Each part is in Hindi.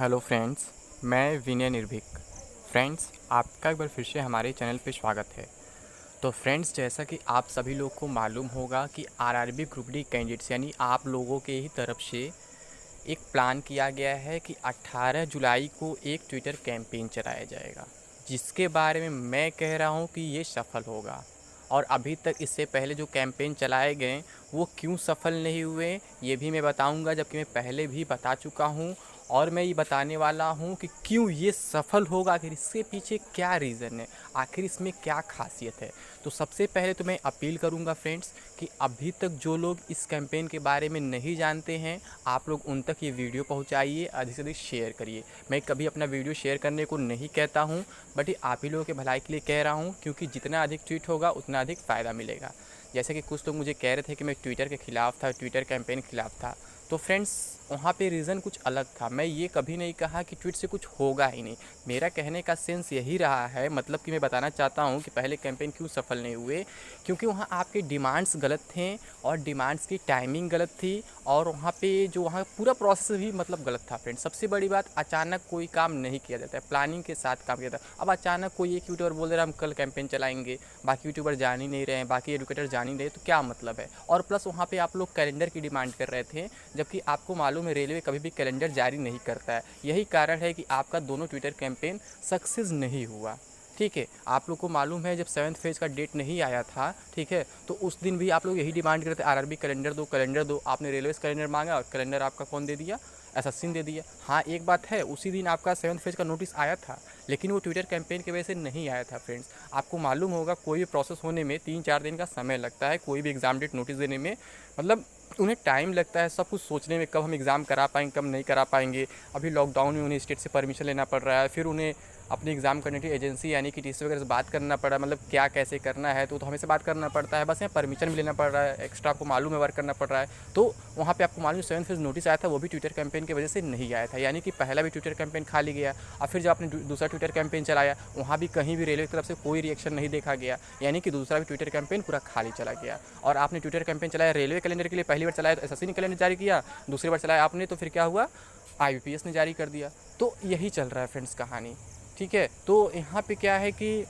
हेलो फ्रेंड्स, मैं विनय निर्भीक। फ्रेंड्स, आपका एक बार फिर से हमारे चैनल पे स्वागत है। तो फ्रेंड्स, जैसा कि आप सभी लोग को मालूम होगा कि आरआरबी ग्रुप डी कैंडिडेट्स यानी आप लोगों के ही तरफ से एक प्लान किया गया है कि 18 जुलाई को एक ट्विटर कैंपेन चलाया जाएगा, जिसके बारे में मैं कह रहा हूँ कि ये सफल होगा। और अभी तक इससे पहले जो कैंपेन चलाए गए वो क्यों सफल नहीं हुए ये भी मैं बताऊंगा, जबकि मैं पहले भी बता चुका हूँ। और मैं ये बताने वाला हूँ कि क्यों ये सफल होगा, आखिर इसके पीछे क्या रीज़न है, आखिर इसमें क्या खासियत है। तो सबसे पहले तो मैं अपील करूँगा फ्रेंड्स कि अभी तक जो लोग इस कैंपेन के बारे में नहीं जानते हैं, आप लोग उन तक ये वीडियो पहुँचाइए, अधिक से अधिक शेयर करिए। मैं कभी अपना वीडियो शेयर करने को नहीं कहता हूँ, बट ये आप ही लोगों के भलाई के लिए कह रहा हूँ, क्योंकि जितना अधिक ट्वीट होगा उतना अधिक फ़ायदा मिलेगा। जैसे कि कुछ लोग मुझे कह रहे थे कि मैं ट्विटर के ख़िलाफ़ था, ट्विटर कैंपेन के ख़िलाफ़ था। तो फ्रेंड्स, वहाँ पे रीज़न कुछ अलग था। मैं ये कभी नहीं कहा कि ट्वीट से कुछ होगा ही नहीं। मेरा कहने का सेंस यही रहा है, मतलब कि मैं बताना चाहता हूँ कि पहले कैंपेन क्यों सफल नहीं हुए, क्योंकि वहाँ आपके डिमांड्स गलत थे और डिमांड्स की टाइमिंग गलत थी, और वहाँ पे जो वहाँ पूरा प्रोसेस भी मतलब गलत था फ्रेंड्स। सबसे बड़ी बात, अचानक कोई काम नहीं किया जाता है, प्लानिंग के साथ काम किया जाता है। अब अचानक कोई एक यूट्यूबर बोल रहा है हम कल कैंपेन चलाएंगे, बाकी यूट्यूबर जान ही नहीं रहे हैं, बाकी एडुकेटर जान ही नहीं रहे, तो क्या मतलब है। और प्लस वहाँ पे आप लोग कैलेंडर की डिमांड कर रहे थे, जबकि आपको मालूम है रेलवे कभी भी कैलेंडर जारी नहीं करता है। यही कारण है कि आपका दोनों ट्विटर कैंपेन सक्सेस नहीं हुआ। ठीक है, आप लोग को मालूम है जब 7th फेज़ का डेट नहीं आया था, ठीक है, तो उस दिन भी आप लोग यही डिमांड करते आरआरबी कैलेंडर दो, कैलेंडर दो। आपने रेलवे कैलेंडर मांगा और कैलेंडर आपका कौन दे दिया, एसएससी दे दिया। हाँ, एक बात है, उसी दिन आपका 7th फेज़ का नोटिस आया था, लेकिन वो ट्विटर कैंपेन की वजह से नहीं आया था फ्रेंड्स। आपको मालूम होगा कोई भी प्रोसेस होने में 3-4 दिन का समय लगता है, कोई भी एग्ज़ाम डेट नोटिस देने में, मतलब उन्हें टाइम लगता है सब कुछ सोचने में, कब हम एग्ज़ाम करा पाएंगे, कब नहीं करा पाएंगे। अभी लॉकडाउन में उन्हें स्टेट से परमिशन लेना पड़ रहा है, फिर उन्हें अपनी एग्ज़ाम करने की एजेंसी यानी कि टीसी वगैरह से बात करना पड़ा, मतलब क्या कैसे करना है, तो हमें से बात करना पड़ता है, बस यहाँ परमिशन भी लेना पड़ रहा है, एक्स्ट्रा आपको मालूम है वर्क करना पड़ रहा है। तो वहाँ पे आपको मालूम 7th फेज़ नोटिस आया था, वो भी ट्विटर कैंपेन की वजह से नहीं आया था, यानी कि पहला भी ट्विटर कैंपेन खाली गया। और फिर जब आपने दूसरा ट्विटर कैंपेन चलाया, वहाँ भी कहीं भी रेलवे की तरफ से कोई रिएक्शन नहीं देखा गया, यानी कि दूसरा भी ट्विटर कैंपेन पूरा खाली चला गया। और आपने ट्विटर कैंपेन चलाया रेलवे कैलेंडर के लिए, पहली बार चलाया तो एसएससी ने कैलेंडर जारी किया, दूसरी बार चलाया आपने तो फिर क्या हुआ, आईबीपीएस ने जारी कर दिया। तो यही चल रहा है फ्रेंड्स कहानी। ठीक है, तो यहाँ पे क्या है कि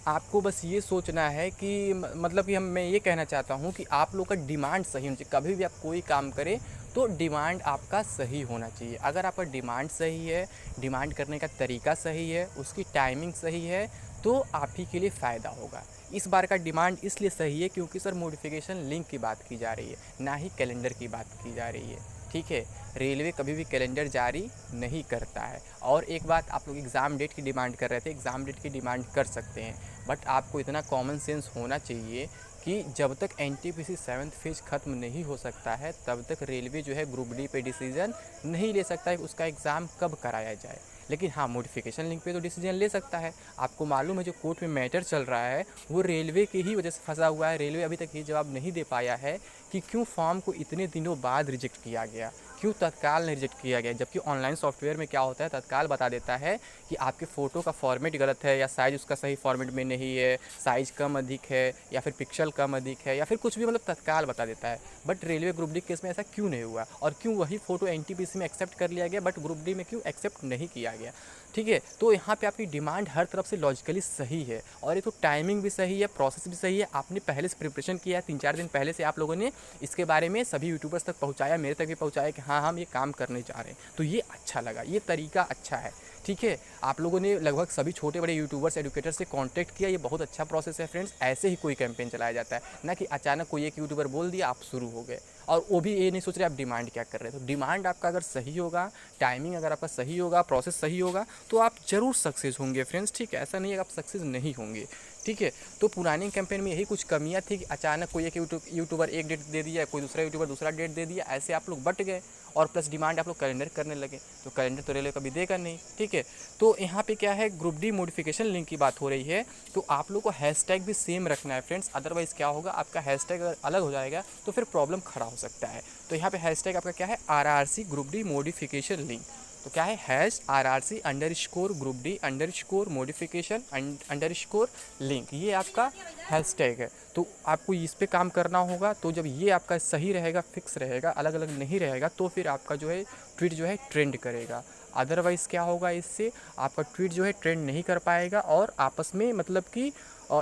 आपको बस ये सोचना है कि मतलब कि मैं ये कहना चाहता हूँ कि आप लोग का डिमांड सही होना चाहिए। कभी भी आप कोई काम करें तो डिमांड आपका सही होना चाहिए। अगर आपका डिमांड सही है, डिमांड करने का तरीका सही है, उसकी टाइमिंग सही है, तो आप ही के लिए फ़ायदा होगा। इस बार का डिमांड इसलिए सही है क्योंकि सर मॉडिफिकेशन लिंक की बात की जा रही है, ना ही कैलेंडर की बात की जा रही है। ठीक है, रेलवे कभी भी कैलेंडर जारी नहीं करता है। और एक बात, आप लोग एग्ज़ाम डेट की डिमांड कर रहे थे, एग्ज़ाम डेट की डिमांड कर सकते हैं, बट आपको इतना कॉमन सेंस होना चाहिए कि जब तक एनटीपीसी 7th फेज़ ख़त्म नहीं हो सकता है, तब तक रेलवे जो है ग्रुप डी पे डिसीजन नहीं ले सकता है कि उसका एग्ज़ाम कब कराया जाए। लेकिन हाँ, मॉडिफिकेशन लिंक पे तो डिसीजन ले सकता है। आपको मालूम है जो कोर्ट में मैटर चल रहा है वो रेलवे की ही वजह से फंसा हुआ है। रेलवे अभी तक ये जवाब नहीं दे पाया है कि क्यों फॉर्म को इतने दिनों बाद रिजेक्ट किया गया, क्यों तत्काल नहीं रिजेक्ट किया गया। जबकि ऑनलाइन सॉफ्टवेयर में क्या होता है, तत्काल बता देता है कि आपके फ़ोटो का फॉर्मेट गलत है, या साइज़ उसका सही फॉर्मेट में नहीं है, साइज़ कम अधिक है, या फिर पिक्सल कम अधिक है, या फिर कुछ भी, मतलब तत्काल बता देता है। But railway group D case में ऐसा क्यों नहीं हुआ, और क्यों वही फ़ोटो एनटीपीसी में एक्सेप्ट कर लिया गया बट ग्रुप डी में क्यों एक्सेप्ट नहीं किया गया। ठीक है, तो यहाँ पे आपकी डिमांड हर तरफ से लॉजिकली सही है, और ये तो टाइमिंग भी सही है, प्रोसेस भी सही है। आपने पहले से प्रिपरेशन किया है, 3-4 दिन पहले से आप लोगों ने इसके बारे में सभी यूट्यूबर्स तक पहुँचाया, मेरे तक भी पहुँचाया कि हाँ हम ये काम करने जा रहे हैं। तो ये अच्छा लगा, ये तरीका अच्छा है। ठीक है, आप लोगों ने लगभग सभी छोटे बड़े यूट्यूबर्स एडुकेटर से कांटेक्ट किया, ये बहुत अच्छा प्रोसेस है फ्रेंड्स। ऐसे ही कोई कैंपेन चलाया जाता है, ना कि अचानक कोई एक यूट्यूबर बोल दिया आप शुरू हो गए, और वो भी ये नहीं सोच रहे आप डिमांड क्या कर रहे हैं। तो डिमांड आपका अगर सही होगा, टाइमिंग अगर आपका सही होगा, प्रोसेस सही होगा, तो आप ज़रूर सक्सेस होंगे फ्रेंड्स। ठीक है, ऐसा नहीं है कि आप सक्सेस नहीं होंगे। ठीक है, तो पुरानी कैंपेन में यही कुछ कमियां थी कि अचानक कोई एक यूट्यूबर एक डेट दे दिया, कोई दूसरा यूट्यूबर दूसरा डेट दे दिया, ऐसे आप लोग बट गए। और प्लस डिमांड आप लोग कैलेंडर करने लगे, तो कैलेंडर तो रेलवे कभी देगा नहीं। ठीक है, तो यहाँ पे क्या है, ग्रुप डी मॉडिफिकेशन लिंक की बात हो रही है, तो आप लोग को हैशटैग भी सेम रखना है फ्रेंड्स। अदरवाइज़ क्या होगा, आपका हैशटैग अगर अलग हो जाएगा तो फिर प्रॉब्लम खड़ा हो सकता है। तो यहाँ पे हैशटैग आपका क्या है, RRC group D modification link. तो क्या है, #RRC_Group D_Modification_Link, ये आपका हैशटैग है। तो आपको इस पे काम करना होगा। तो जब ये आपका सही रहेगा, फिक्स रहेगा, अलग अलग नहीं रहेगा, तो फिर आपका जो है ट्वीट जो है ट्रेंड करेगा। अदरवाइज़ क्या होगा, इससे आपका ट्वीट जो है ट्रेंड नहीं कर पाएगा और आपस में मतलब कि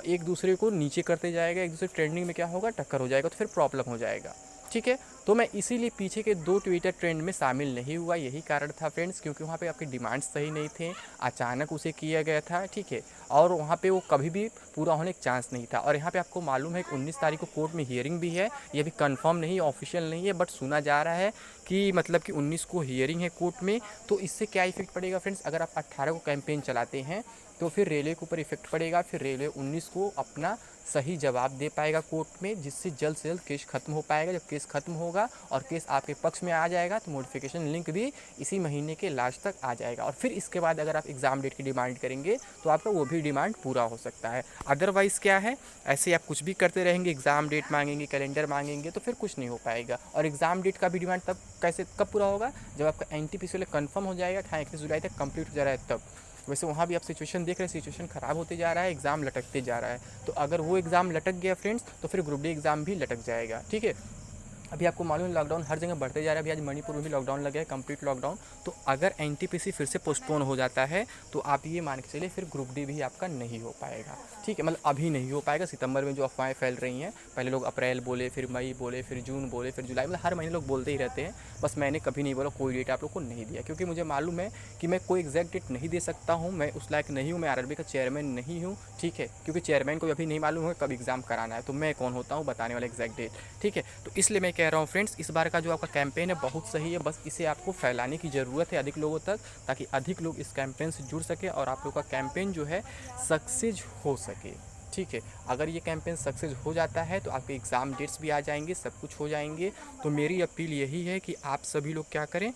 एक दूसरे को नीचे करते जाएगा, एक दूसरे ट्रेंडिंग में क्या होगा, टक्कर हो जाएगा, तो फिर प्रॉब्लम हो जाएगा। ठीक है, तो मैं इसीलिए पीछे के 2 ट्विटर ट्रेंड में शामिल नहीं हुआ, यही कारण था फ्रेंड्स, क्योंकि वहाँ पे आपके डिमांड्स सही नहीं थे, अचानक उसे किया गया था। ठीक है, और वहाँ पे वो कभी भी पूरा होने का चांस नहीं था। और यहाँ पे आपको मालूम है कि 19 तारीख को कोर्ट में हियरिंग भी है, ये भी कंफर्म नहीं है, ऑफिशियल नहीं है, बट सुना जा रहा है कि मतलब कि 19 को हियरिंग है कोर्ट में। तो इससे क्या इफेक्ट पड़ेगा फ्रेंड्स, अगर आप 18 को कैंपेन चलाते हैं तो फिर रेलवे के ऊपर इफेक्ट पड़ेगा। फिर रेलवे 19 को अपना सही जवाब दे पाएगा कोर्ट में, जिससे जल्द से जल्द केस खत्म हो पाएगा। जब केस खत्म होगा और केस आपके पक्ष में आ जाएगा तो मॉडिफिकेशन लिंक भी इसी महीने के लास्ट तक आ जाएगा। और फिर इसके बाद अगर आप एग्ज़ाम डेट की डिमांड करेंगे तो आपका वो भी डिमांड पूरा हो सकता है। अदरवाइज़ क्या है, ऐसे आप कुछ भी करते रहेंगे, एग्ज़ाम डेट मांगेंगे, कैलेंडर मांगेंगे, तो फिर कुछ नहीं हो पाएगा। और एग्ज़ाम डेट का भी डिमांड तब कब पूरा होगा, जब आपका NTPC वाले कन्फर्म हो जाएगा, 21 जुलाई तक कंप्लीट हो जा रहा है तब। वैसे वहाँ भी आप सिचुएशन देख रहे हैं, सिचुएशन ख़राब होते जा रहा है, एग्ज़ाम लटकते जा रहा है। तो अगर वो एग्ज़ाम लटक गया फ्रेंड्स, तो फिर ग्रुप डी एग्ज़ाम भी लटक जाएगा। ठीक है, अभी आपको मालूम है लॉकडाउन हर जगह बढ़ते जा रहा है। अभी आज मणिपुर में भी लॉकडाउन लगा है, कंप्लीट लॉकडाउन। तो अगर NTPC फिर से पोस्टपोन हो जाता है तो आप ये मान के चलिए फिर ग्रुप डी भी आपका नहीं हो पाएगा। ठीक है, मतलब अभी नहीं हो पाएगा। सितंबर में जो अफवाहें फैल रही हैं, पहले लोग अप्रैल बोले, फिर मई बोले, फिर जून बोले, फिर जुलाई, मतलब हर महीने लोग बोलते ही रहते हैं। बस मैंने कभी नहीं बोला, कोई डेट आप लोग को नहीं दिया, क्योंकि मुझे मालूम है कि मैं कोई एग्जैक्ट डेट नहीं दे सकता हूँ, मैं उस लायक नहीं हूँ, मैं RRB का चेयरमैन नहीं हूँ। ठीक है, क्योंकि चेयरमैन को अभी नहीं मालूम है कब एग्ज़ाम कराना है, तो मैं कौन होता हूँ बताने वाला एग्जैक्ट डेट। ठीक है, तो इसलिए मैं कह रहा हूँ फ्रेंड्स, इस बार का जो आपका कैंपेन है बहुत सही है, बस इसे आपको फैलाने की ज़रूरत है अधिक लोगों तक, ताकि अधिक लोग इस कैंपेन से जुड़ सके और आप लोग का कैंपेन जो है सक्सेस हो सके। ठीक है, अगर ये कैंपेन सक्सेस हो जाता है तो आपके एग्ज़ाम डेट्स भी आ जाएंगे, सब कुछ हो जाएंगे। तो मेरी अपील यही है कि आप सभी लोग क्या करें,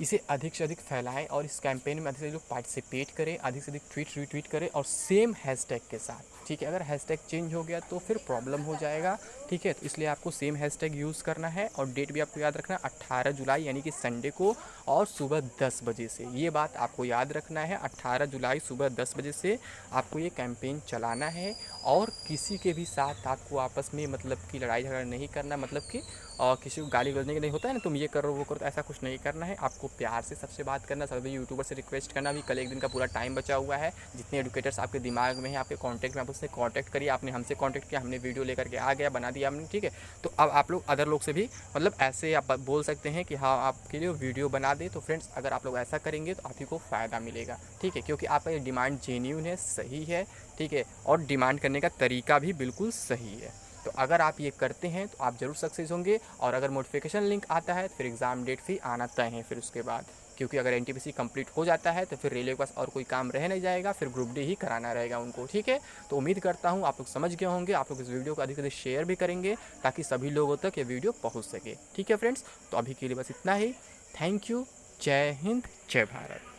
इसे अधिक से अधिक फैलाएं और इस कैंपेन में अधिक से अधिक लोग पार्टिसिपेट करें, अधिक से अधिक ट्वीट रीट्वीट करें और सेम हैशटैग के साथ। ठीक है, अगर हैशटैग चेंज हो गया तो फिर प्रॉब्लम हो जाएगा। ठीक है, तो इसलिए आपको सेम हैशटैग यूज़ करना है और डेट भी आपको याद रखना है 18 जुलाई यानी कि संडे को, और सुबह 10 बजे से। ये बात आपको याद रखना है, 18 जुलाई सुबह 10 बजे से आपको ये कैंपेन चलाना है। और किसी के भी साथ आपको आपस में मतलब कि लड़ाई झगड़ा नहीं करना, मतलब कि किसी को गाली गलौज नहीं होता है ना, तुम ये करो वो करो, तो ऐसा कुछ नहीं करना है। आपको प्यार से सबसे बात करना, सभी यूट्यूबर से रिक्वेस्ट करना। अभी कल एक दिन का पूरा टाइम बचा हुआ है, जितने एडुकेटर्स आपके दिमाग में हैं, आपके कॉन्टैक्ट में, आप उससे कॉन्टैक्ट करिए। आपने हमसे कॉन्टैक्ट किया, हमने वीडियो लेकर के आ गया, बना दिया हमने। ठीक है, तो अब आप लोग अदर लोग से भी मतलब ऐसे आप बोल सकते हैं कि हाँ आपके लिए वीडियो बना दे। तो फ्रेंड्स अगर आप लोग ऐसा करेंगे तो आप ही को फ़ायदा मिलेगा। ठीक है, क्योंकि आपका ये डिमांड जेन्युइन है, सही है। ठीक है, और डिमांड करने का तरीका भी बिल्कुल सही है। तो अगर आप ये करते हैं तो आप ज़रूर सक्सेस होंगे। और अगर नोटिफिकेशन लिंक आता है तो फिर एग्ज़ाम डेट भी आना तय है फिर उसके बाद, क्योंकि अगर NTPC कंप्लीट हो जाता है तो फिर रेलवे के पास और कोई काम रह नहीं जाएगा, फिर ग्रुप डी ही कराना रहेगा उनको। ठीक है, तो उम्मीद करता हूँ आप लोग समझ गए होंगे। आप लोग इस वीडियो को अधिक से अधिक शेयर भी करेंगे ताकि सभी लोगों तक ये वीडियो पहुँच सके। ठीक है फ्रेंड्स, तो अभी के लिए बस इतना ही। थैंक यू, जय हिंद, जय भारत।